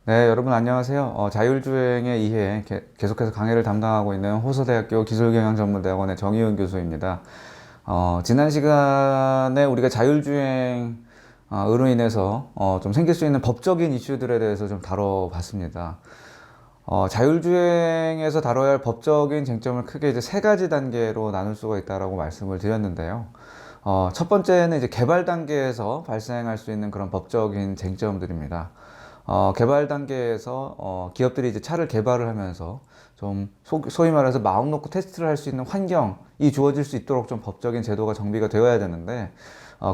네, 여러분 안녕하세요. 자율주행의 이해 계속해서 강의를 담당하고 있는 호서대학교 기술경영전문대학원의 정희은 교수입니다. 지난 시간에 우리가 자율주행으로 인해서 좀 생길 수 있는 법적인 이슈들에 대해서 좀 다뤄봤습니다. 자율주행에서 다뤄야 할 법적인 쟁점을 크게 이제 세 가지 단계로 나눌 수가 있다라고 말씀을 드렸는데요. 첫 번째는 이제 개발 단계에서 발생할 수 있는 그런 법적인 쟁점들입니다. 개발 단계에서 기업들이 이제 차를 개발을 하면서 좀 소위 말해서 마음 놓고 테스트를 할 수 있는 환경이 주어질 수 있도록 좀 법적인 제도가 정비가 되어야 되는데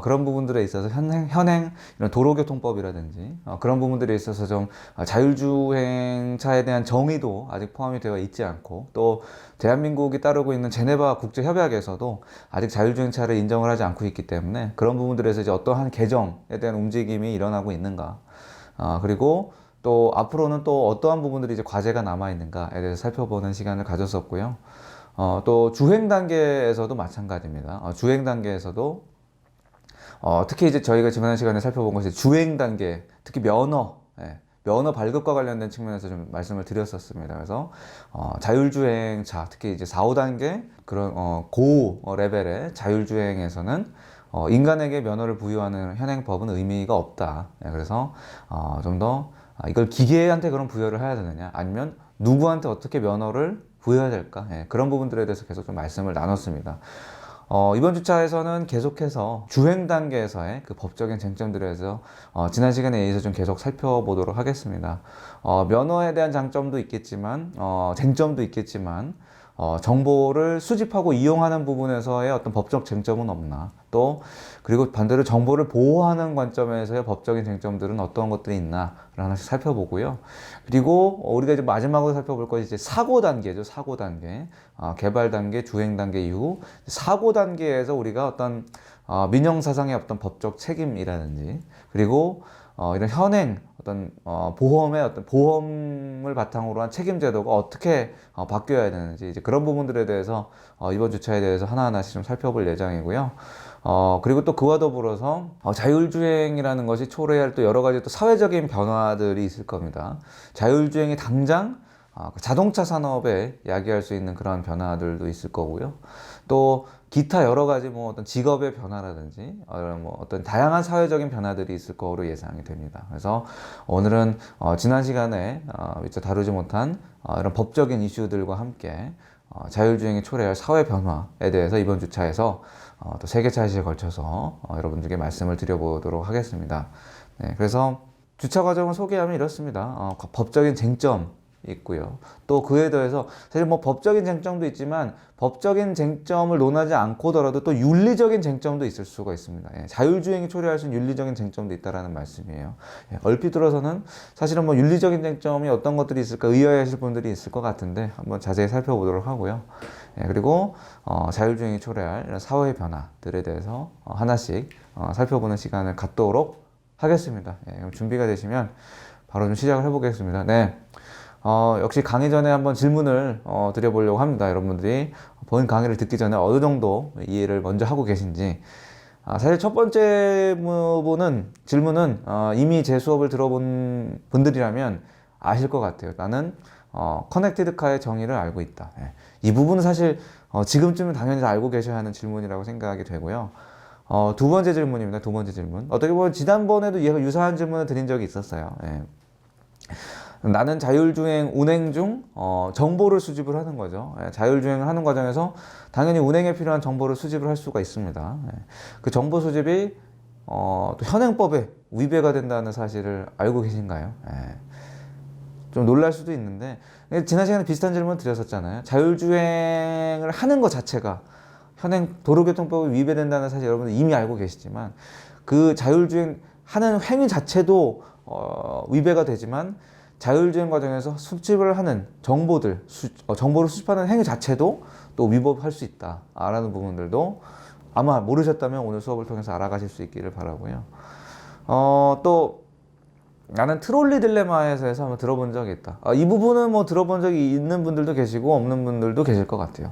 그런 부분들에 있어서 현행 이런 도로교통법이라든지 그런 부분들에 있어서 좀 자율주행차에 대한 정의도 아직 포함이 되어 있지 않고, 또 대한민국이 따르고 있는 제네바 국제협약에서도 아직 자율주행차를 인정을 하지 않고 있기 때문에 그런 부분들에서 이제 어떠한 개정에 대한 움직임이 일어나고 있는가, 그리고 또 앞으로는 또 어떠한 부분들이 이제 과제가 남아 있는가에 대해서 살펴보는 시간을 가졌었고요. 또 주행 단계에서도 마찬가지입니다. 주행 단계에서도 특히 이제 저희가 지난 시간에 살펴본 것이 주행 단계, 특히 면허 발급과 관련된 측면에서 좀 말씀을 드렸었습니다. 그래서 자율주행차, 특히 이제 4, 5단계 그런 고 레벨의 자율주행에서는 인간에게 면허를 부여하는 현행법은 의미가 없다. 그래서 좀 더 이걸 기계한테 그런 부여를 해야 되느냐, 아니면 누구한테 어떻게 면허를 부여해야 될까, 그런 부분들에 대해서 계속 좀 말씀을 나눴습니다. 이번 주차에서는 계속해서 주행 단계에서의 그 법적인 쟁점들에 대해서 지난 시간에 의해서 좀 계속 살펴보도록 하겠습니다. 면허에 대한 장점도 있겠지만 쟁점도 있겠지만 정보를 수집하고 이용하는 부분에서의 어떤 법적 쟁점은 없나, 또 그리고 반대로 정보를 보호하는 관점에서의 법적인 쟁점들은 어떤 것들이 있나를 하나씩 살펴보고요. 그리고 우리가 이제 마지막으로 살펴볼 것이 이제 사고 단계죠. 사고 단계, 개발 단계, 주행 단계 이후 사고 단계에서 우리가 어떤 민형사상의 어떤 법적 책임이라든지, 그리고 이런 현행 어떤 보험의 어떤 보험을 바탕으로 한 책임 제도가 어떻게 바뀌어야 되는지, 이제 그런 부분들에 대해서 이번 주차에 대해서 하나하나씩 좀 살펴볼 예정이고요. 그리고 또 그와 더불어서 자율주행이라는 것이 초래할 또 여러 가지 또 사회적인 변화들이 있을 겁니다. 자율주행이 당장 자동차 산업에 야기할 수 있는 그런 변화들도 있을 거고요. 또 기타 여러 가지 뭐 어떤 직업의 변화라든지 뭐 어떤 다양한 사회적인 변화들이 있을 거로 예상이 됩니다. 그래서 오늘은 지난 시간에 미처 다루지 못한 이런 법적인 이슈들과 함께 자율주행이 초래할 사회 변화에 대해서 이번 주차에서 또 3개 차시에 걸쳐서 여러분들께 말씀을 드려보도록 하겠습니다. 네, 그래서 주차 과정을 소개하면 이렇습니다. 법적인 쟁점 있고요. 또 그에 더해서 사실 뭐 법적인 쟁점도 있지만 법적인 쟁점을 논하지 않고더라도 또 윤리적인 쟁점도 있을 수가 있습니다. 자율주행이 초래할 수 있는 윤리적인 쟁점도 있다라는 말씀이에요. 얼핏 들어서는 사실은 뭐 윤리적인 쟁점이 어떤 것들이 있을까 의아해하실 분들이 있을 것 같은데 한번 자세히 살펴보도록 하고요. 그리고 자율주행이 초래할 이런 사회 변화들에 대해서 하나씩 살펴보는 시간을 갖도록 하겠습니다. 그럼 준비가 되시면 바로 좀 시작을 해보겠습니다. 네. 역시 강의 전에 한번 질문을 드려보려고 합니다. 여러분들이 본 강의를 듣기 전에 어느 정도 이해를 먼저 하고 계신지. 사실 첫 번째 질문은 이미 제 수업을 들어본 분들이라면 아실 것 같아요. 나는 커넥티드 카의 정의를 알고 있다. 이 부분은 사실 지금쯤은 당연히 알고 계셔야 하는 질문이라고 생각이 되고요. 두 번째 질문입니다. 두 번째 질문. 어떻게 보면 지난번에도 얘가 유사한 질문을 드린 적이 있었어요. 나는 자율주행 운행 중 정보를 수집을 하는 거죠. 자율주행을 하는 과정에서 당연히 운행에 필요한 정보를 수집을 할 수가 있습니다. 그 정보 수집이 또 현행법에 위배가 된다는 사실을 알고 계신가요? 좀 놀랄 수도 있는데, 지난 시간에 비슷한 질문 드렸었잖아요. 자율주행을 하는 것 자체가 현행 도로교통법에 위배된다는 사실 여러분들 이미 알고 계시지만, 그 자율주행 하는 행위 자체도 위배가 되지만 자율주행 과정에서 수집을 하는 정보를 수집하는 행위 자체도 또 위법할 수 있다라는 부분들도 아마 모르셨다면 오늘 수업을 통해서 알아가실 수 있기를 바라고요. 또 나는 트롤리 딜레마에서 한번 들어본 적이 있다. 이 부분은 뭐 들어본 적이 있는 분들도 계시고 없는 분들도 계실 것 같아요.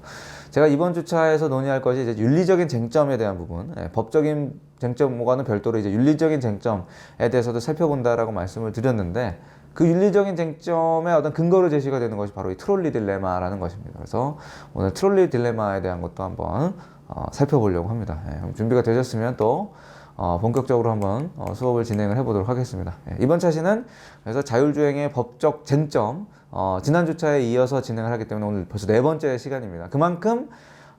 제가 이번 주차에서 논의할 것이 이제 윤리적인 쟁점에 대한 부분, 법적인 쟁점과는 별도로 이제 윤리적인 쟁점에 대해서도 살펴본다라고 말씀을 드렸는데, 그 윤리적인 쟁점의 어떤 근거로 제시가 되는 것이 바로 이 트롤리 딜레마라는 것입니다. 그래서 오늘 트롤리 딜레마에 대한 것도 한번 살펴보려고 합니다. 예, 준비가 되셨으면 또 본격적으로 한번 수업을 진행을 해보도록 하겠습니다. 예, 이번 차시는 그래서 자율주행의 법적 쟁점, 지난 주차에 이어서 진행을 하기 때문에 오늘 벌써 네 번째 시간입니다. 그만큼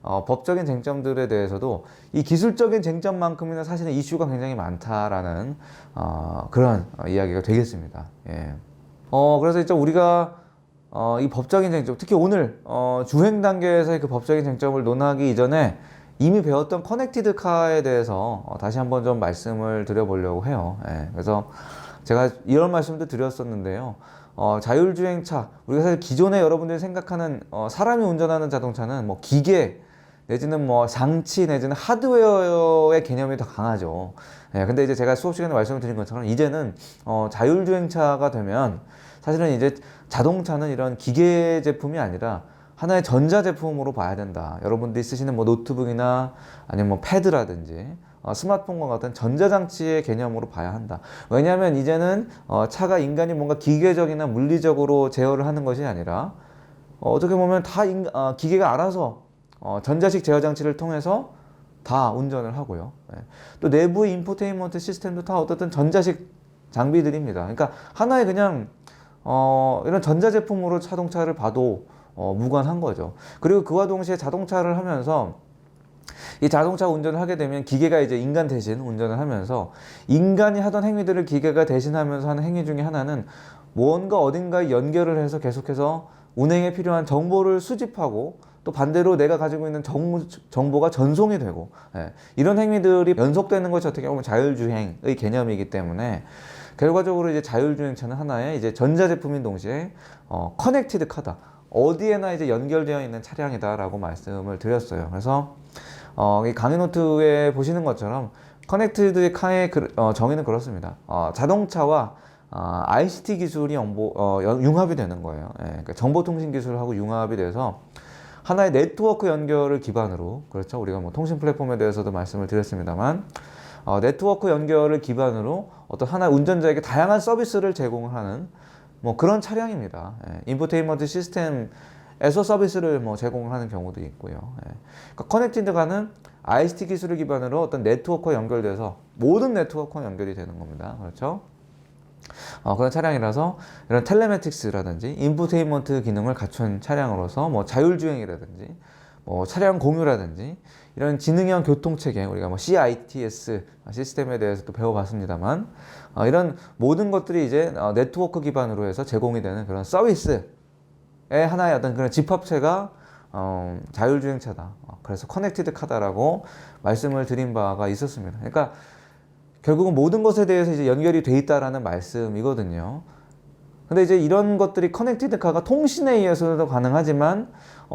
법적인 쟁점들에 대해서도 이 기술적인 쟁점만큼이나 사실은 이슈가 굉장히 많다라는 그런 이야기가 되겠습니다. 예. 그래서 이제 우리가 이 법적인 쟁점, 특히 오늘 주행 단계에서의 그 법적인 쟁점을 논하기 이전에 이미 배웠던 커넥티드 카에 대해서 다시 한번 좀 말씀을 드려보려고 해요. 예. 그래서 제가 이런 말씀도 드렸었는데요. 자율주행차, 우리가 사실 기존에 여러분들이 생각하는 사람이 운전하는 자동차는 뭐 기계 내지는 뭐 장치 내지는 하드웨어의 개념이 더 강하죠. 예, 근데 이제 제가 수업 시간에 말씀을 드린 것처럼 이제는 자율주행차가 되면 사실은 이제 자동차는 이런 기계 제품이 아니라 하나의 전자 제품으로 봐야 된다. 여러분들이 쓰시는 뭐 노트북이나 아니면 뭐 패드라든지 스마트폰과 같은 전자장치의 개념으로 봐야 한다. 왜냐하면 이제는 차가 인간이 뭔가 기계적이나 물리적으로 제어를 하는 것이 아니라 어떻게 보면 다 기계가 알아서 전자식 제어 장치를 통해서 다 운전을 하고요. 예. 또 내부의 인포테인먼트 시스템도 다 어떻든 전자식 장비들입니다. 그러니까 하나의 그냥 이런 전자 제품으로 자동차를 봐도 무관한 거죠. 그리고 그와 동시에 자동차를 하면서 이 자동차 운전을 하게 되면 기계가 이제 인간 대신 운전을 하면서 인간이 하던 행위들을 기계가 대신하면서 하는 행위 중에 하나는 뭔가 어딘가에 연결을 해서 계속해서 운행에 필요한 정보를 수집하고 또 반대로 내가 가지고 있는 정보가 전송이 되고, 예, 이런 행위들이 연속되는 것이 어떻게 보면 자율주행의 개념이기 때문에 결과적으로 이제 자율주행차는 하나의 이제 전자제품인 동시에 커넥티드 카다, 어디에나 이제 연결되어 있는 차량이다라고 말씀을 드렸어요. 그래서 이 강의 노트에 보시는 것처럼 커넥티드 카의 정의는 그렇습니다. 자동차와 ICT 기술이 융합이 되는 거예요. 예, 그러니까 정보통신 기술하고 융합이 돼서 하나의 네트워크 연결을 기반으로, 그렇죠? 우리가 뭐 통신 플랫폼에 대해서도 말씀을 드렸습니다만, 네트워크 연결을 기반으로 어떤 하나의 운전자에게 다양한 서비스를 제공하는 뭐 그런 차량입니다. 예, 인포테인먼트 시스템에서 서비스를 뭐 제공하는 경우도 있고요. 예. 그러니까 커넥티드가는 ICT 기술을 기반으로 어떤 네트워크와 연결돼서 모든 네트워크와 연결이 되는 겁니다. 그렇죠? 그런 차량이라서 이런 텔레매틱스라든지 인포테인먼트 기능을 갖춘 차량으로서 뭐 자율주행이라든지 뭐 차량 공유라든지 이런 지능형 교통체계, 우리가 뭐 CITS 시스템에 대해서도 배워봤습니다만, 이런 모든 것들이 이제 네트워크 기반으로 해서 제공이 되는 그런 서비스의 하나의 어떤 그런 집합체가 자율주행차다. 그래서 커넥티드 카다라고 말씀을 드린 바가 있었습니다. 그러니까 결국은 모든 것에 대해서 이제 연결이 돼 있다라는 말씀이거든요. 근데 이제 이런 것들이 커넥티드 카가 통신에 의해서도 가능하지만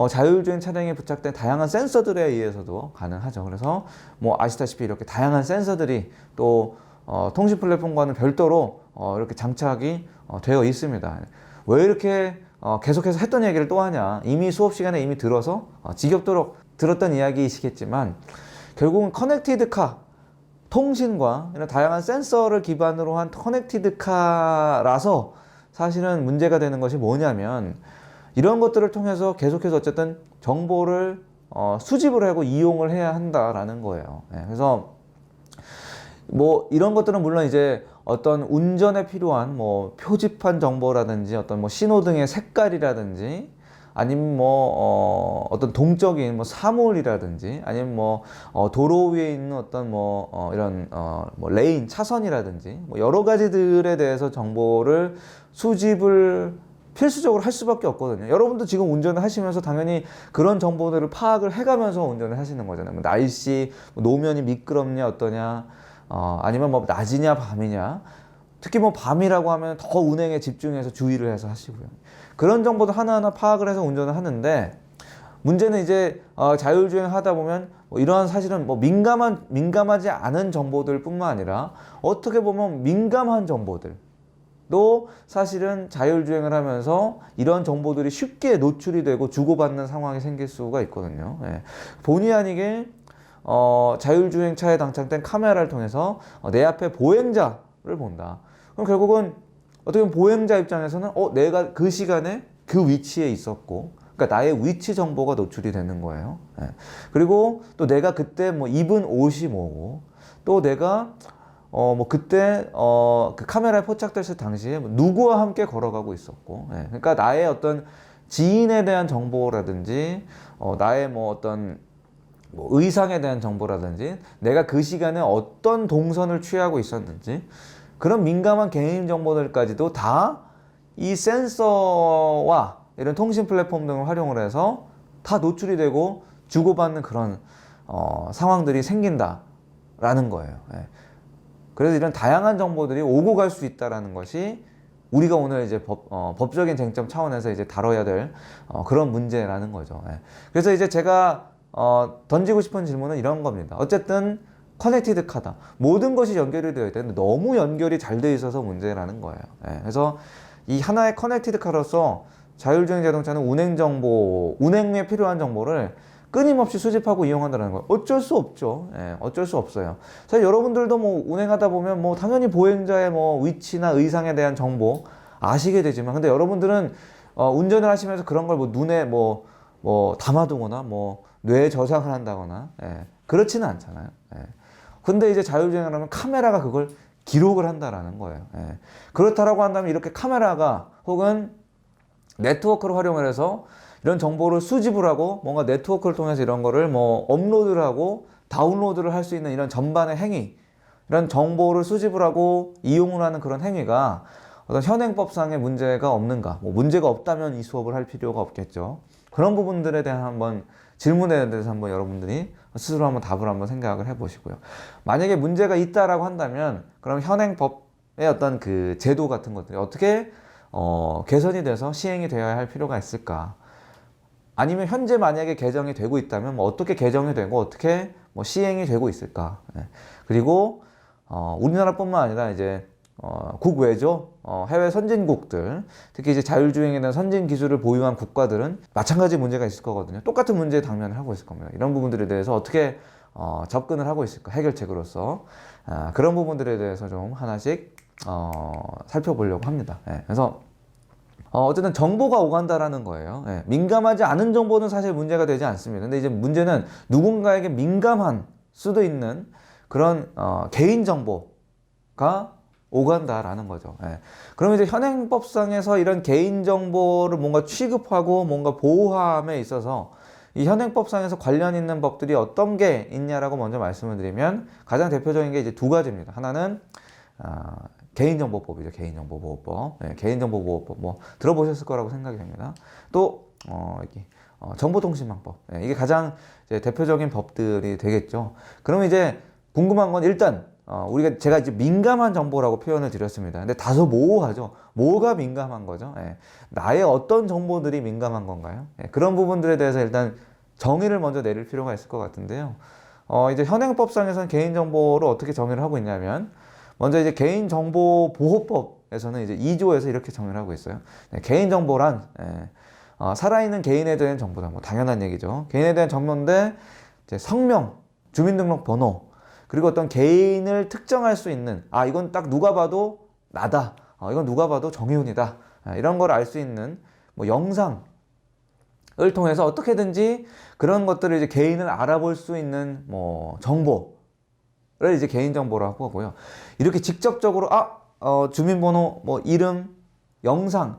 자율주행 차량에 부착된 다양한 센서들에 의해서도 가능하죠. 그래서 뭐 아시다시피 이렇게 다양한 센서들이 또 통신 플랫폼과는 별도로 이렇게 장착이 되어 있습니다. 왜 이렇게 계속해서 했던 얘기를 또 하냐? 이미 수업 시간에 이미 들어서 지겹도록 들었던 이야기이시겠지만 결국은 커넥티드 카, 통신과 이런 다양한 센서를 기반으로 한 커넥티드 카라서 사실은 문제가 되는 것이 뭐냐면 이런 것들을 통해서 계속해서 어쨌든 정보를 수집을 하고 이용을 해야 한다라는 거예요. 네, 그래서 뭐 이런 것들은 물론 이제 어떤 운전에 필요한 뭐 표지판 정보라든지 어떤 뭐 신호등의 색깔이라든지 아니면 뭐 어떤 동적인 뭐 사물이라든지 아니면 뭐 도로 위에 있는 어떤 뭐 이런 뭐 레인 차선이라든지 뭐 여러 가지들에 대해서 정보를 수집을 필수적으로 할 수밖에 없거든요. 여러분도 지금 운전을 하시면서 당연히 그런 정보들을 파악을 해가면서 운전을 하시는 거잖아요. 뭐 날씨, 뭐 노면이 미끄럽냐 어떠냐, 아니면 뭐 낮이냐 밤이냐. 특히 뭐 밤이라고 하면 더 운행에 집중해서 주의를 해서 하시고요. 그런 정보도 하나하나 파악을 해서 운전을 하는데 문제는 이제 자율주행 하다 보면 뭐 이러한 사실은 뭐 민감하지 않은 정보들 뿐만 아니라 어떻게 보면 민감한 정보들도 사실은 자율주행을 하면서 이런 정보들이 쉽게 노출이 되고 주고받는 상황이 생길 수가 있거든요. 예. 본의 아니게 자율주행차에 장착된 카메라를 통해서 내 앞에 보행자를 본다. 그럼 결국은 어떻게 보면 보행자 입장에서는 내가 그 시간에 그 위치에 있었고, 그러니까 나의 위치 정보가 노출이 되는 거예요. 예. 그리고 또 내가 그때 뭐 입은 옷이 뭐고, 또 내가 뭐 그때 그 카메라에 포착됐을 당시에 누구와 함께 걸어가고 있었고, 예. 그러니까 나의 어떤 지인에 대한 정보라든지, 나의 뭐 어떤 뭐 의상에 대한 정보라든지, 내가 그 시간에 어떤 동선을 취하고 있었는지, 그런 민감한 개인 정보들까지도 다 이 센서와 이런 통신 플랫폼 등을 활용을 해서 다 노출이 되고 주고받는 그런 상황들이 생긴다라는 거예요. 예. 그래서 이런 다양한 정보들이 오고 갈 수 있다라는 것이 우리가 오늘 이제 법적인 쟁점 차원에서 이제 다뤄야 될 그런 문제라는 거죠. 예. 그래서 이제 제가 던지고 싶은 질문은 이런 겁니다. 어쨌든 커넥티드 카다. 모든 것이 연결이 되어 있는데 너무 연결이 잘 되어 있어서 문제라는 거예요. 예. 그래서 이 하나의 커넥티드 카로서 자율주행 자동차는 운행 정보, 운행 후에 필요한 정보를 끊임없이 수집하고 이용한다는 거 어쩔 수 없죠. 예, 어쩔 수 없어요. 사실 여러분들도 뭐 운행하다 보면 뭐 당연히 보행자의 뭐 위치나 의상에 대한 정보 아시게 되지만, 근데 여러분들은 운전을 하시면서 그런 걸 뭐 눈에 뭐 담아두거나 뭐 뇌에 저장을 한다거나, 예, 그렇지는 않잖아요. 예. 근데 이제 자율주행을 하면 카메라가 그걸 기록을 한다라는 거예요. 예. 그렇다라고 한다면 이렇게 카메라가 혹은 네트워크를 활용을 해서 이런 정보를 수집을 하고 뭔가 네트워크를 통해서 이런 거를 뭐 업로드를 하고 다운로드를 할 수 있는 이런 전반의 행위, 이런 정보를 수집을 하고 이용을 하는 그런 행위가 어떤 현행법상의 문제가 없는가? 뭐 문제가 없다면 이 수업을 할 필요가 없겠죠. 그런 부분들에 대한 한번 질문에 대해서 한번 여러분들이 스스로 한번 답을 한번 생각을 해보시고요. 만약에 문제가 있다라고 한다면 그럼 현행법의 어떤 그 제도 같은 것들이 어떻게 개선이 돼서 시행이 되어야 할 필요가 있을까? 아니면 현재 만약에 개정이 되고 있다면 뭐 어떻게 개정이 되고 어떻게 뭐 시행이 되고 있을까? 예. 그리고 우리나라뿐만 아니라 이제 국외죠. 해외 선진국들, 특히 이제 자율주행에 대한 선진 기술을 보유한 국가들은 마찬가지 문제가 있을 거거든요. 똑같은 문제에 당면을 하고 있을 겁니다. 이런 부분들에 대해서 어떻게 접근을 하고 있을까? 해결책으로서 그런 부분들에 대해서 좀 하나씩 살펴보려고 합니다. 예. 그래서 어쨌든 정보가 오간다라는 거예요. 예. 민감하지 않은 정보는 사실 문제가 되지 않습니다. 근데 이제 문제는 누군가에게 민감한 수도 있는 그런 개인 정보가 오간다라는 거죠. 예. 그럼 이제 현행법상에서 이런 개인 정보를 뭔가 취급하고 뭔가 보호함에 있어서 이 현행법상에서 관련 있는 법들이 어떤 게 있냐라고 먼저 말씀을 드리면, 가장 대표적인 게 이제 두 가지입니다. 하나는 개인정보법이죠. 개인정보보호법. 네, 개인정보보호법 뭐 들어보셨을 거라고 생각이 됩니다. 또 정보통신망법. 네, 이게 가장 이제 대표적인 법들이 되겠죠. 그럼 이제 궁금한 건 일단 제가 이제 민감한 정보라고 표현을 드렸습니다. 근데 다소 모호하죠. 뭐가 민감한 거죠? 네, 나의 어떤 정보들이 민감한 건가요? 네, 그런 부분들에 대해서 일단 정의를 먼저 내릴 필요가 있을 것 같은데요. 이제 현행법상에서는 개인정보를 어떻게 정의를 하고 있냐면, 먼저 이제 개인정보보호법에서는 이제 2조에서 이렇게 정의를 하고 있어요. 네, 개인정보란 살아있는 개인에 대한 정보다. 뭐 당연한 얘기죠. 개인에 대한 정보인데 이제 성명, 주민등록번호, 그리고 어떤 개인을 특정할 수 있는, 이건 딱 누가 봐도 나다. 이건 누가 봐도 정혜훈이다. 이런 걸 알 수 있는 뭐 영상을 통해서 어떻게든지 그런 것들을 이제 개인을 알아볼 수 있는 뭐 정보를 이제 개인정보라고 하고요. 이렇게 직접적으로 주민번호, 뭐 이름, 영상이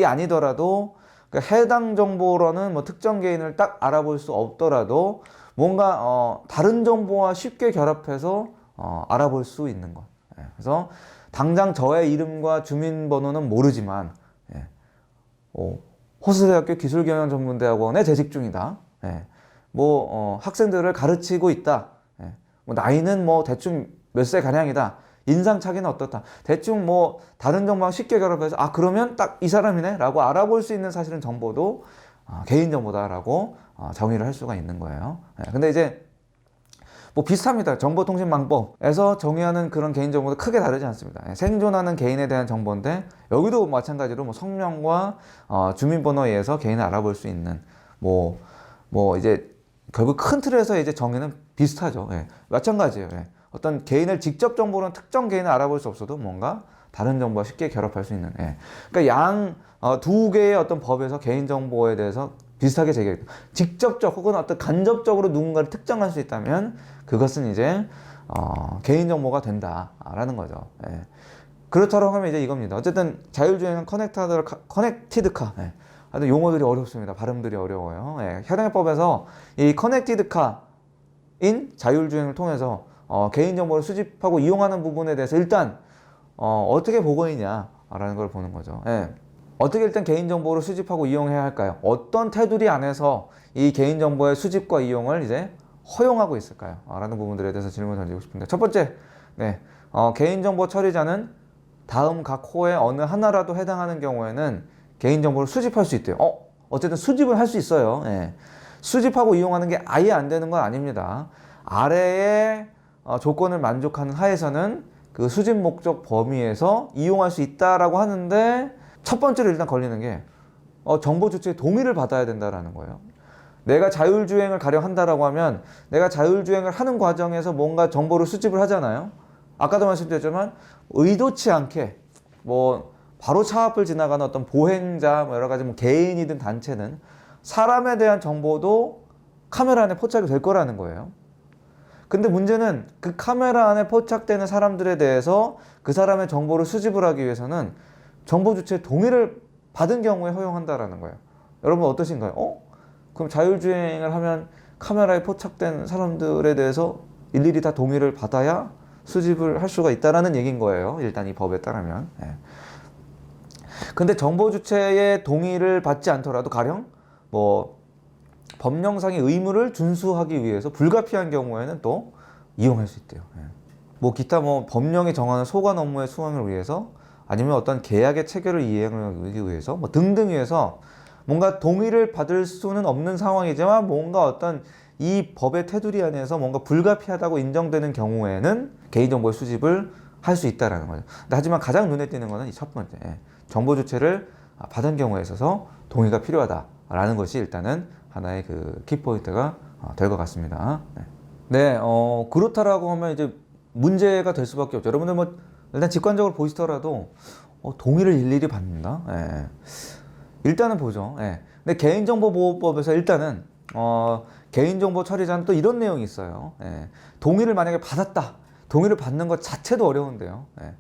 아니더라도 그러니까 해당 정보로는 뭐 특정 개인을 딱 알아볼 수 없더라도 뭔가 다른 정보와 쉽게 결합해서 알아볼 수 있는 것. 예. 그래서 당장 저의 이름과 주민번호는 모르지만 호스대학교 기술경영전문대학원에 재직 중이다. 예. 학생들을 가르치고 있다. 예. 나이는 뭐 대충 몇 세 가량이다. 인상착의는 어떻다. 대충 뭐 다른 정보와 쉽게 결합해서 그러면 딱 이 사람이네 라고 알아볼 수 있는 사실은 정보도 개인정보다라고 정의를 할 수가 있는 거예요. 근데 이제 뭐 비슷합니다. 정보통신망법에서 정의하는 그런 개인정보도 크게 다르지 않습니다. 생존하는 개인에 대한 정보인데 여기도 마찬가지로 뭐 성명과 주민번호에 의해서 개인을 알아볼 수 있는 이제 결국 큰 틀에서 이제 정의는 비슷하죠. 마찬가지예요. 어떤 개인을 직접 정보로는 특정 개인을 알아볼 수 없어도 뭔가 다른 정보와 쉽게 결합할 수 있는. 예. 그러니까 두 개의 어떤 법에서 개인정보에 대해서 비슷하게 제기했다. 직접적 혹은 어떤 간접적으로 누군가를 특정할 수 있다면 그것은 이제 개인정보가 된다라는 거죠. 예. 그렇다고 하면 이제 이겁니다. 어쨌든 자율주행은 커넥티드카. 예. 아주 용어들이 어렵습니다. 발음들이 어려워요. 예. 현행법에서 이 커넥티드카인 자율주행을 통해서 개인정보를 수집하고 이용하는 부분에 대해서 일단 어떻게 보고 있냐라는 걸 보는 거죠. 예. 어떻게 일단 개인정보를 수집하고 이용해야 할까요? 어떤 테두리 안에서 이 개인정보의 수집과 이용을 이제 허용하고 있을까요? 라는 부분들에 대해서 질문을 던지고 싶은데, 첫 번째, 네, 개인정보 처리자는 다음 각 호의 어느 하나라도 해당하는 경우에는 개인정보를 수집할 수 있대요. 어쨌든 수집을 할 수 있어요. 예. 수집하고 이용하는 게 아예 안 되는 건 아닙니다. 아래의 조건을 만족하는 하에서는 그 수집 목적 범위에서 이용할 수 있다라고 하는데, 첫 번째로 일단 걸리는 게 정보 주체의 동의를 받아야 된다라는 거예요. 내가 자율주행을 가령 한다라고 하면 내가 자율주행을 하는 과정에서 뭔가 정보를 수집을 하잖아요. 아까도 말씀드렸지만 의도치 않게 뭐 바로 차 앞을 지나가는 어떤 보행자, 뭐 여러 가지 뭐 개인이든 단체는 사람에 대한 정보도 카메라 안에 포착이 될 거라는 거예요. 근데 문제는 그 카메라 안에 포착되는 사람들에 대해서 그 사람의 정보를 수집을 하기 위해서는 정보 주체의 동의를 받은 경우에 허용한다라는 거예요. 여러분 어떠신가요? 그럼 자율주행을 하면 카메라에 포착된 사람들에 대해서 일일이 다 동의를 받아야 수집을 할 수가 있다라는 얘기인 거예요. 일단 이 법에 따르면. 예. 근데 정보 주체의 동의를 받지 않더라도 가령 뭐 법령상의 의무를 준수하기 위해서 불가피한 경우에는 또 이용할 수 있대요. 예. 뭐 기타 뭐 법령이 정하는 소관 업무의 수행을 위해서, 아니면 어떤 계약의 체결을 이행하기 위해서, 뭐 등등 위해서 뭔가 동의를 받을 수는 없는 상황이지만 뭔가 어떤 이 법의 테두리 안에서 뭔가 불가피하다고 인정되는 경우에는 개인정보의 수집을 할 수 있다라는 거죠. 하지만 가장 눈에 띄는 거는 이 첫 번째, 정보 주체를 받은 경우에 있어서 동의가 필요하다라는 것이 일단은 하나의 그 키포인트가 될 것 같습니다. 네, 그렇다라고 하면 이제 문제가 될 수밖에 없죠. 여러분들 뭐 일단 직관적으로 보시더라도 동의를 일일이 받는다. 예. 일단은 보죠. 예. 근데 개인정보보호법에서 일단은 개인정보 처리자는 또 이런 내용이 있어요. 예. 동의를 만약에 받았다. 동의를 받는 것 자체도 어려운데요. 예.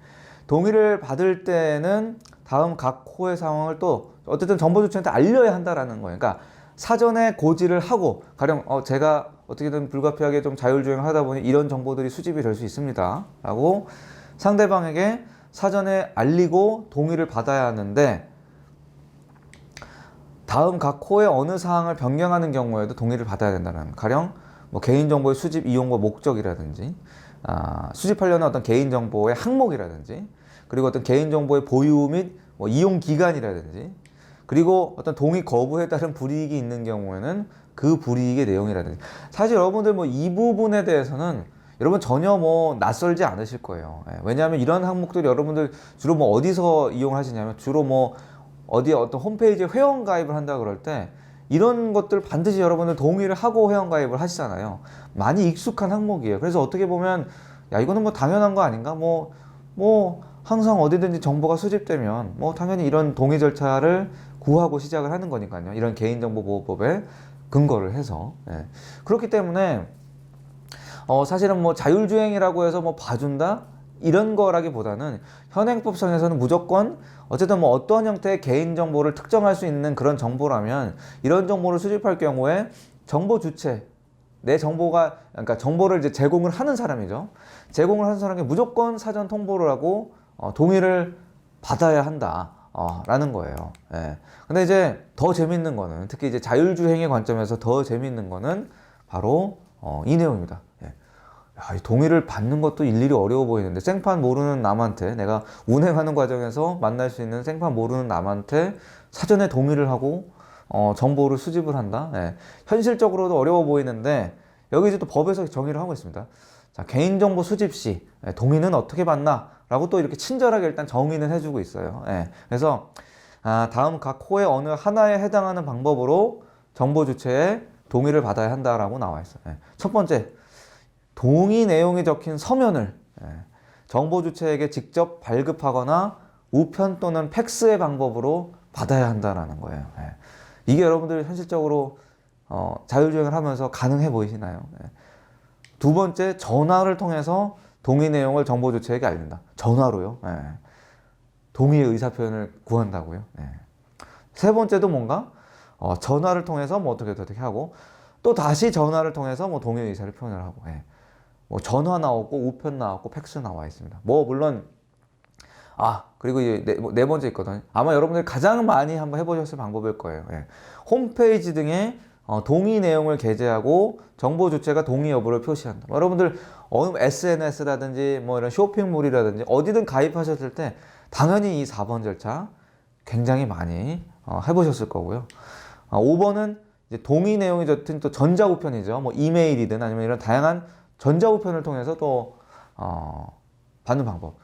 동의를 받을 때는 다음 각 호의 상황을 또 어쨌든 정보 주체한테 알려야 한다라는 거예요. 그러니까 사전에 고지를 하고, 가령 제가 어떻게든 불가피하게 좀 자율주행을 하다 보니 이런 정보들이 수집이 될 수 있습니다 라고 상대방에게 사전에 알리고 동의를 받아야 하는데, 다음 각 호의 어느 사항을 변경하는 경우에도 동의를 받아야 된다는, 가령 뭐 개인정보의 수집 이용과 목적이라든지 수집하려는 어떤 개인정보의 항목이라든지, 그리고 어떤 개인정보의 보유 및 뭐 이용 기간이라든지, 그리고 어떤 동의 거부에 따른 불이익이 있는 경우에는 그 불이익의 내용이라든지. 사실 여러분들 뭐 이 부분에 대해서는 여러분 전혀 뭐 낯설지 않으실 거예요. 왜냐하면 이런 항목들이 여러분들 주로 뭐 어디서 이용하시냐면, 주로 뭐 어디 어떤 홈페이지에 회원 가입을 한다 그럴 때 이런 것들 반드시 여러분들 동의를 하고 회원 가입을 하시잖아요. 많이 익숙한 항목이에요. 그래서 어떻게 보면 야, 이거는 뭐 당연한 거 아닌가? 뭐 항상 어디든지 정보가 수집되면 뭐 당연히 이런 동의 절차를 구하고 시작을 하는 거니까요. 이런 개인정보보호법에 근거를 해서. 그렇기 때문에 사실은 뭐 자율주행이라고 해서 뭐 봐준다? 이런 거라기보다는 현행법상에서는 무조건 어쨌든 뭐 어떤 형태의 개인정보를 특정할 수 있는 그런 정보라면, 이런 정보를 수집할 경우에 정보 주체, 내 정보가, 그러니까 정보를 이제 제공을 하는 사람이죠. 제공을 하는 사람에게 무조건 사전 통보를 하고 동의를 받아야 한다. 라는 거예요. 근데 이제 더 재밌는 거는, 특히 이제 자율주행의 관점에서 더 재밌는 거는 바로 이 내용입니다. 야, 이 동의를 받는 것도 일일이 어려워 보이는데, 생판 모르는 남한테, 내가 운행하는 과정에서 만날 수 있는 생판 모르는 남한테 사전에 동의를 하고 정보를 수집을 한다. 현실적으로도 어려워 보이는데, 여기 이제 또 법에서 정의를 하고 있습니다. 자, 개인정보 수집 시 동의는 어떻게 받나? 라고 또 이렇게 친절하게 일단 정의는 해주고 있어요. 그래서 다음 각 호의 어느 하나에 해당하는 방법으로 정보 주체의 동의를 받아야 한다라고 나와 있어요. 첫 번째, 동의 내용이 적힌 서면을 정보 주체에게 직접 발급하거나 우편 또는 팩스의 방법으로 받아야 한다는 거예요. 예. 이게 여러분들 현실적으로 자율주행을 하면서 가능해 보이시나요? 예. 두 번째, 전화를 통해서 동의 내용을 정보 주체에게 알린다. 전화로요. 예. 동의의 의사표현을 구한다고요. 예. 세 번째도 뭔가 전화를 통해서 뭐 어떻게 하고 또 다시 전화를 통해서 뭐 동의 의사를 표현을 하고 예. 뭐 전화 나왔고 우편 나왔고 팩스 나와 있습니다. 뭐 물론 그리고 이제 네 번째 있거든요. 아마 여러분들 가장 많이 한번 해보셨을 방법일 거예요. 예. 홈페이지 등에 동의 내용을 게재하고 정보 주체가 동의 여부를 표시한다. 여러분들 SNS라든지 뭐 이런 쇼핑몰이라든지 어디든 가입하셨을 때 당연히 이 4번 절차 굉장히 많이 해보셨을 거고요. 5번은 이제 동의 내용이 짙은 또 전자우편이죠. 뭐 이메일이든 아니면 이런 다양한 전자우편을 통해서 또 받는 방법.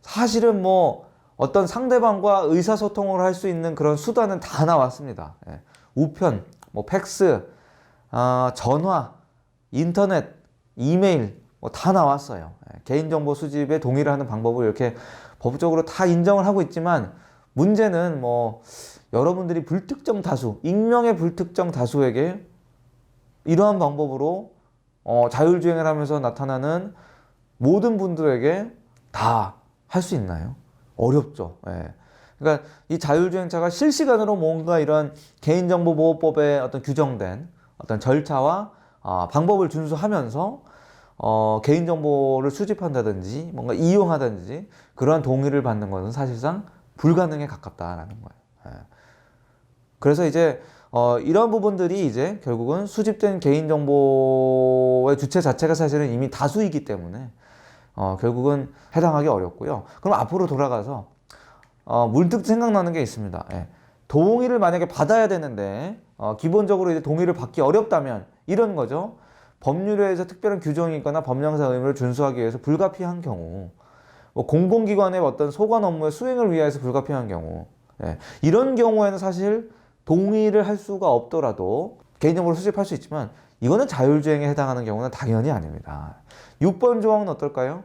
사실은 뭐 어떤 상대방과 의사소통을 할 수 있는 그런 수단은 다 나왔습니다. 예. 우편, 뭐 팩스, 전화, 인터넷, 이메일 뭐 다 나왔어요. 예. 개인정보 수집에 동의를 하는 방법을 이렇게 법적으로 다 인정을 하고 있지만 문제는 뭐 여러분들이 불특정 다수, 익명의 불특정 다수에게 이러한 방법으로 자율주행을 하면서 나타나는 모든 분들에게 다 할 수 있나요? 어렵죠. 예. 그러니까 이 자율주행차가 실시간으로 뭔가 이런 개인정보보호법에 어떤 규정된 어떤 절차와 방법을 준수하면서 개인정보를 수집한다든지 뭔가 이용하든지 그러한 동의를 받는 것은 사실상 불가능에 가깝다라는 거예요. 예. 그래서 이제 이런 부분들이 이제 결국은 수집된 개인정보의 주체 자체가 사실은 이미 다수이기 때문에 결국은 해당하기 어렵고요. 그럼 앞으로 돌아가서 문득 생각나는 게 있습니다. 예. 동의를 만약에 받아야 되는데 기본적으로 이제 동의를 받기 어렵다면 이런 거죠. 법률에서 특별한 규정이 있거나 법령상 의무를 준수하기 위해서 불가피한 경우, 뭐 공공기관의 어떤 소관 업무의 수행을 위해서 불가피한 경우, 예. 이런 경우에는 사실 동의를 할 수가 없더라도 개인정보를 수집할 수 있지만 이거는 자율주행에 해당하는 경우는 당연히 아닙니다. 6번 조항은 어떨까요?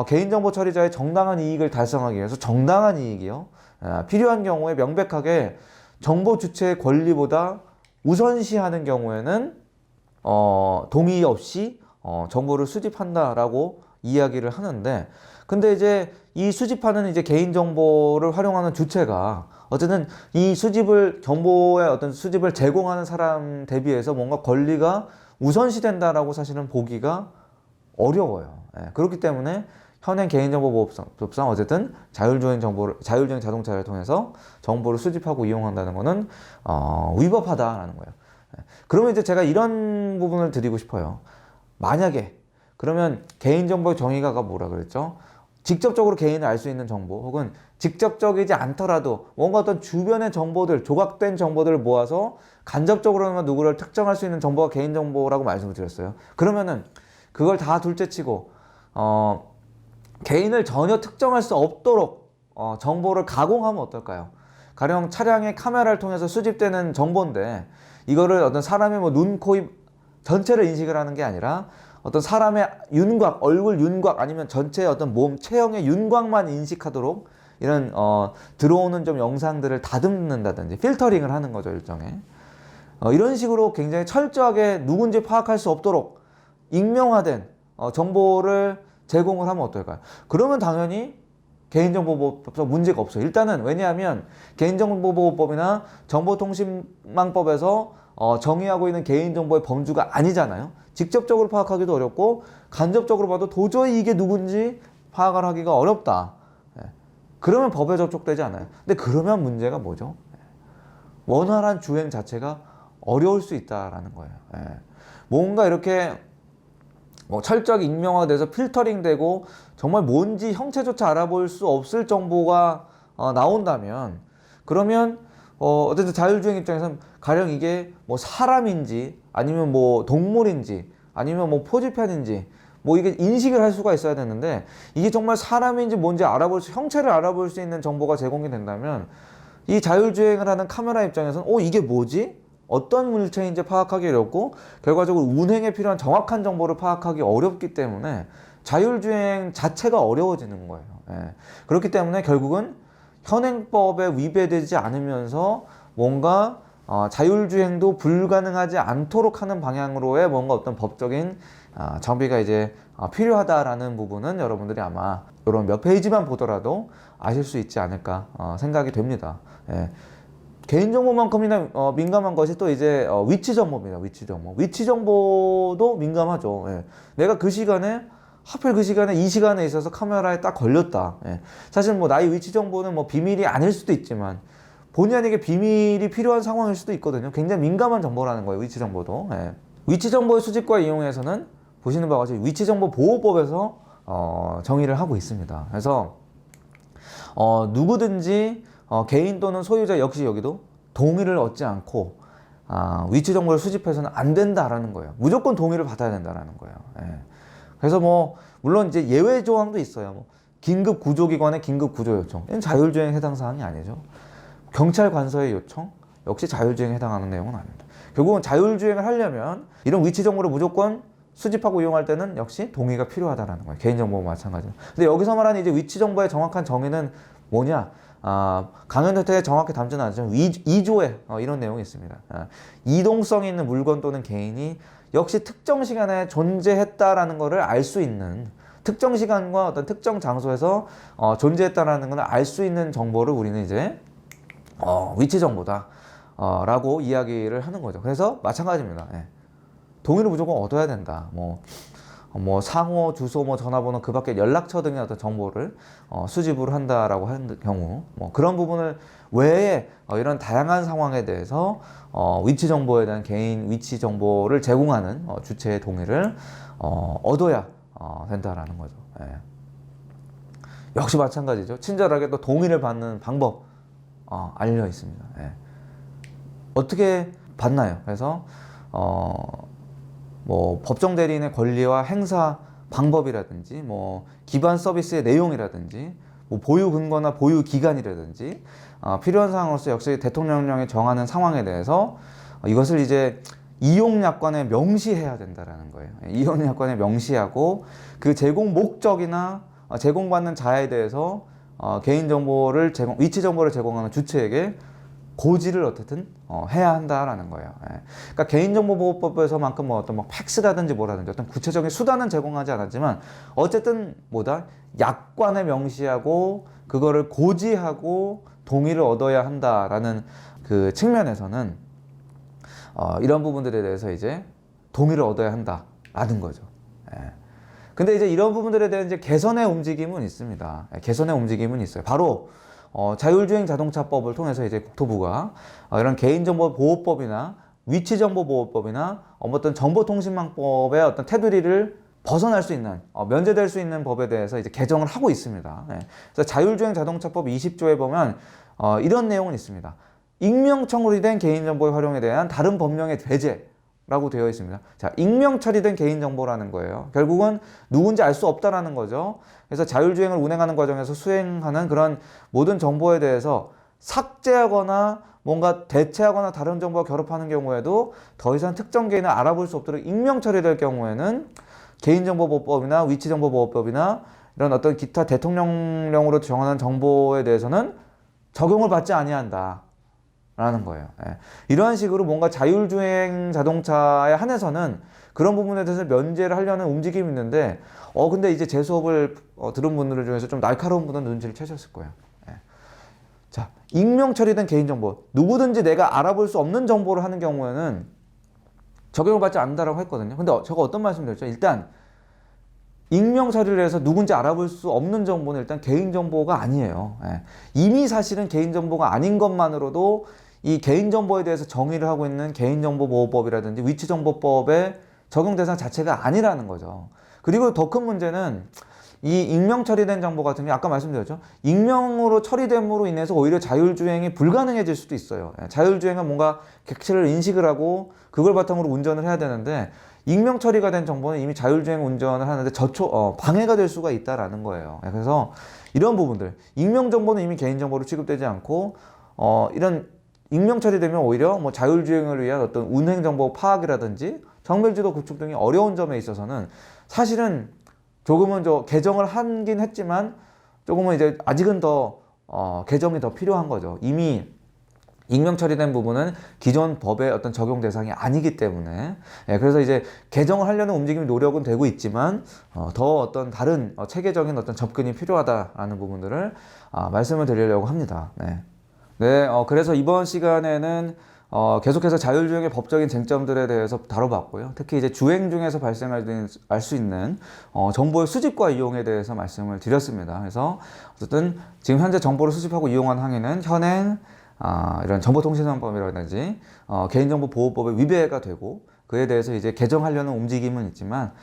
개인정보 처리자의 정당한 이익을 달성하기 위해서 정당한 이익이요. 필요한 경우에 명백하게 정보 주체의 권리보다 우선시하는 경우에는 동의 없이 정보를 수집한다라고 이야기를 하는데, 근데 이제 이 수집하는 이제 개인정보를 활용하는 주체가 어쨌든 이 정보의 어떤 수집을 제공하는 사람 대비해서 뭔가 권리가 우선시된다라고 사실은 보기가 어려워요. 예, 그렇기 때문에 현행 개인정보보호법상 어쨌든 자율주행 자동차를 통해서 정보를 수집하고 이용한다는 것은 위법하다라는 거예요. 예, 그러면 이제 제가 이런 부분을 드리고 싶어요. 만약에 그러면 개인정보의 정의가 뭐라 그랬죠? 직접적으로 개인을 알 수 있는 정보 혹은 직접적이지 않더라도 뭔가 어떤 주변의 정보들, 조각된 정보들을 모아서 간접적으로나마 누구를 특정할 수 있는 정보가 개인정보라고 말씀을 드렸어요. 그러면은 그걸 다 둘째치고 개인을 전혀 특정할 수 없도록 정보를 가공하면 어떨까요? 가령 차량의 카메라를 통해서 수집되는 정보인데 이거를 어떤 사람의 뭐 눈, 코, 입 전체를 인식을 하는 게 아니라 어떤 사람의 윤곽, 얼굴 윤곽 아니면 전체의 어떤 몸 체형의 윤곽만 인식하도록 이런 들어오는 좀 영상들을 다듬는다든지 필터링을 하는 거죠, 일종의. 이런 식으로 굉장히 철저하게 누군지 파악할 수 없도록 익명화된 정보를 제공을 하면 어떨까요? 그러면 당연히 개인정보보호법상 문제가 없어요. 일단은 왜냐하면 개인정보보호법이나 정보통신망법에서 정의하고 있는 개인정보의 범주가 아니잖아요. 직접적으로 파악하기도 어렵고 간접적으로 봐도 도저히 이게 누군지 파악을 하기가 어렵다. 그러면 법에 접촉되지 않아요. 근데 그러면 문제가 뭐죠? 원활한 주행 자체가 어려울 수 있다라는 거예요. 뭔가 이렇게 뭐 철저하게 익명화돼서 필터링되고 정말 뭔지 형체조차 알아볼 수 없을 정보가 나온다면 그러면 어쨌든 자율주행 입장에서는 가령 이게 뭐 사람인지 아니면 뭐 동물인지 아니면 뭐 표지판인지 뭐 이게 인식을 할 수가 있어야 되는데 이게 정말 사람인지 뭔지 형체를 알아볼 수 있는 정보가 제공이 된다면 이 자율주행을 하는 카메라 입장에서는 이게 뭐지? 어떤 물체인지 파악하기 어렵고 결과적으로 운행에 필요한 정확한 정보를 파악하기 어렵기 때문에 자율주행 자체가 어려워지는 거예요. 예. 그렇기 때문에 결국은 현행법에 위배되지 않으면서 뭔가 자율주행도 불가능하지 않도록 하는 방향으로의 뭔가 어떤 법적인 정비가 이제 필요하다라는 부분은 여러분들이 아마 이런 몇 페이지만 보더라도 아실 수 있지 않을까 생각이 됩니다. 예. 개인정보만큼이나 민감한 것이 또 이제 위치 정보입니다. 위치 정보. 위치 정보도 민감하죠. 예. 내가 그 시간에 하필 그 시간에 이 시간에 있어서 카메라에 딱 걸렸다. 예. 사실 뭐 나의 위치 정보는 뭐 비밀이 아닐 수도 있지만 본의 아니게 비밀이 필요한 상황일 수도 있거든요. 굉장히 민감한 정보라는 거예요. 위치 정보도. 예. 위치 정보의 수집과 이용에서는 보시는 바와 같이 위치 정보 보호법에서 정의를 하고 있습니다. 그래서 누구든지 개인 또는 소유자 역시 여기도 동의를 얻지 않고 위치 정보를 수집해서는 안 된다라는 거예요. 무조건 동의를 받아야 된다라는 거예요. 예. 그래서 뭐 물론 이제 예외 조항도 있어요. 뭐 긴급 구조기관의 긴급 구조 요청, 이건 자율주행 해당 사항이 아니죠. 경찰 관서의 요청 역시 자율주행에 해당하는 내용은 아닙니다. 결국은 자율주행을 하려면 이런 위치 정보를 무조건 수집하고 이용할 때는 역시 동의가 필요하다라는 거예요. 개인정보와 마찬가지로. 근데 여기서 말하는 이제 위치 정보의 정확한 정의는 뭐냐? 강연 혜택에 정확히 담지는 않지만 2조에 이런 내용이 있습니다. 이동성이 있는 물건 또는 개인이 역시 특정 시간에 존재했다라는 것을 알 수 있는, 특정 시간과 어떤 특정 장소에서 존재했다라는 것을 알 수 있는 정보를 우리는 이제 위치 정보다 라고 이야기를 하는 거죠. 그래서 마찬가지입니다. 예. 동의를 무조건 얻어야 된다. 뭐 상호, 주소, 뭐 전화번호, 그 밖에 연락처 등의 어떤 정보를 수집을 한다라고 하는 경우, 뭐 그런 부분을 외에 이런 다양한 상황에 대해서 위치 정보에 대한 개인 위치 정보를 제공하는 주체의 동의를 얻어야 된다라는 거죠. 예. 역시 마찬가지죠. 친절하게 또 동의를 받는 방법 알려 있습니다. 예. 어떻게 받나요? 그래서 뭐 법정 대리인의 권리와 행사 방법이라든지 뭐 기반 서비스의 내용이라든지 뭐 보유 근거나 보유 기간이라든지 필요한 상황으로서 역시 대통령령이 정하는 상황에 대해서 이것을 이제 이용약관에 명시해야 된다라는 거예요. 이용약관에 명시하고 그 제공 목적이나 제공받는 자에 대해서 개인정보를 위치 정보를 제공하는 주체에게 고지를 어쨌든 해야 한다라는 거예요. 예. 그러니까 개인정보보호법에서만큼 뭐 어떤 뭐 팩스라든지 뭐라든지 어떤 구체적인 수단은 제공하지 않았지만 어쨌든 뭐다 약관에 명시하고 그거를 고지하고 동의를 얻어야 한다라는 그 측면에서는 이런 부분들에 대해서 이제 동의를 얻어야 한다라는 거죠. 예. 근데 이제 이런 부분들에 대한 이제 개선의 움직임은 있습니다. 예, 개선의 움직임은 있어요. 바로 자율주행 자동차법을 통해서 이제 국토부가 이런 개인정보보호법이나 위치정보보호법이나 어떤 정보통신망법의 어떤 테두리를 벗어날 수 있는, 면제될 수 있는 법에 대해서 이제 개정을 하고 있습니다. 네. 그래서 자율주행 자동차법 20조에 보면 이런 내용은 있습니다. 익명 처리된 개인정보의 활용에 대한 다른 법령의 배제라고 되어 있습니다. 자, 익명 처리된 개인정보라는 거예요. 결국은 누군지 알 수 없다라는 거죠. 그래서 자율주행을 운행하는 과정에서 수행하는 그런 모든 정보에 대해서 삭제하거나 뭔가 대체하거나 다른 정보와 결합하는 경우에도 더 이상 특정 개인을 알아볼 수 없도록 익명 처리될 경우에는 개인정보보호법이나 위치정보보호법이나 이런 어떤 기타 대통령령으로 정하는 정보에 대해서는 적용을 받지 아니한다 라는 거예요. 예. 이러한 식으로 뭔가 자율주행 자동차에 한해서는 그런 부분에 대해서 면제를 하려는 움직임이 있는데 근데 이제 제 수업을 들은 분들 중에서 좀 날카로운 분은 눈치를 채셨을 거예요. 예. 자, 익명 처리된 개인정보, 누구든지 내가 알아볼 수 없는 정보를 하는 경우에는 적용을 받지 않는다라고 했거든요. 근데 제가 어떤 말씀 드렸죠? 일단 익명 처리를 해서 누군지 알아볼 수 없는 정보는 일단 개인정보가 아니에요. 예. 이미 사실은 개인정보가 아닌 것만으로도 이 개인정보에 대해서 정의를 하고 있는 개인정보보호법이라든지 위치정보법의 적용 대상 자체가 아니라는 거죠. 그리고 더 큰 문제는 이 익명 처리된 정보 같은 게 아까 말씀드렸죠. 익명으로 처리됨으로 인해서 오히려 자율주행이 불가능해질 수도 있어요. 자율주행은 뭔가 객체를 인식을 하고 그걸 바탕으로 운전을 해야 되는데 익명 처리가 된 정보는 이미 자율주행 운전을 하는데 방해가 될 수가 있다라는 거예요. 그래서 이런 부분들, 익명 정보는 이미 개인정보로 취급되지 않고 이런 익명 처리되면 오히려 뭐 자율주행을 위한 어떤 운행 정보 파악이라든지 정밀지도 구축 등이 어려운 점에 있어서는 사실은 조금은 개정을 하긴 했지만 조금은 이제 아직은 더 개정이 더 필요한 거죠. 이미 익명 처리된 부분은 기존 법의 어떤 적용 대상이 아니기 때문에 그래서 이제 개정을 하려는 움직임 노력은 되고 있지만 더 어떤 다른 체계적인 어떤 접근이 필요하다라는 부분들을 말씀을 드리려고 합니다. 네. 네, 그래서 이번 시간에는 계속해서 자율주행의 법적인 쟁점들에 대해서 다뤄봤고요. 특히 이제 주행 중에서 발생할 수 있는 정보의 수집과 이용에 대해서 말씀을 드렸습니다. 그래서 어쨌든 지금 현재 정보를 수집하고 이용한 행위는 현행 이런 정보통신망법이라든지 개인정보보호법에 위배가 되고 그에 대해서 이제 개정하려는 움직임은 있지만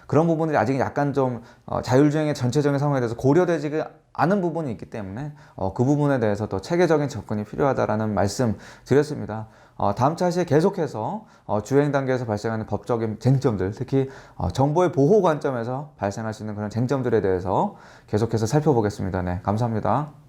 그런 부분들이 아직 약간 좀 자율주행의 전체적인 상황에 대해서 고려되지 않은 부분이 있기 때문에 그 부분에 대해서 더 체계적인 접근이 필요하다라는 말씀 드렸습니다. 다음 차시에 계속해서 주행 단계에서 발생하는 법적인 쟁점들, 특히 정보의 보호 관점에서 발생할 수 있는 그런 쟁점들에 대해서 계속해서 살펴보겠습니다. 네, 감사합니다.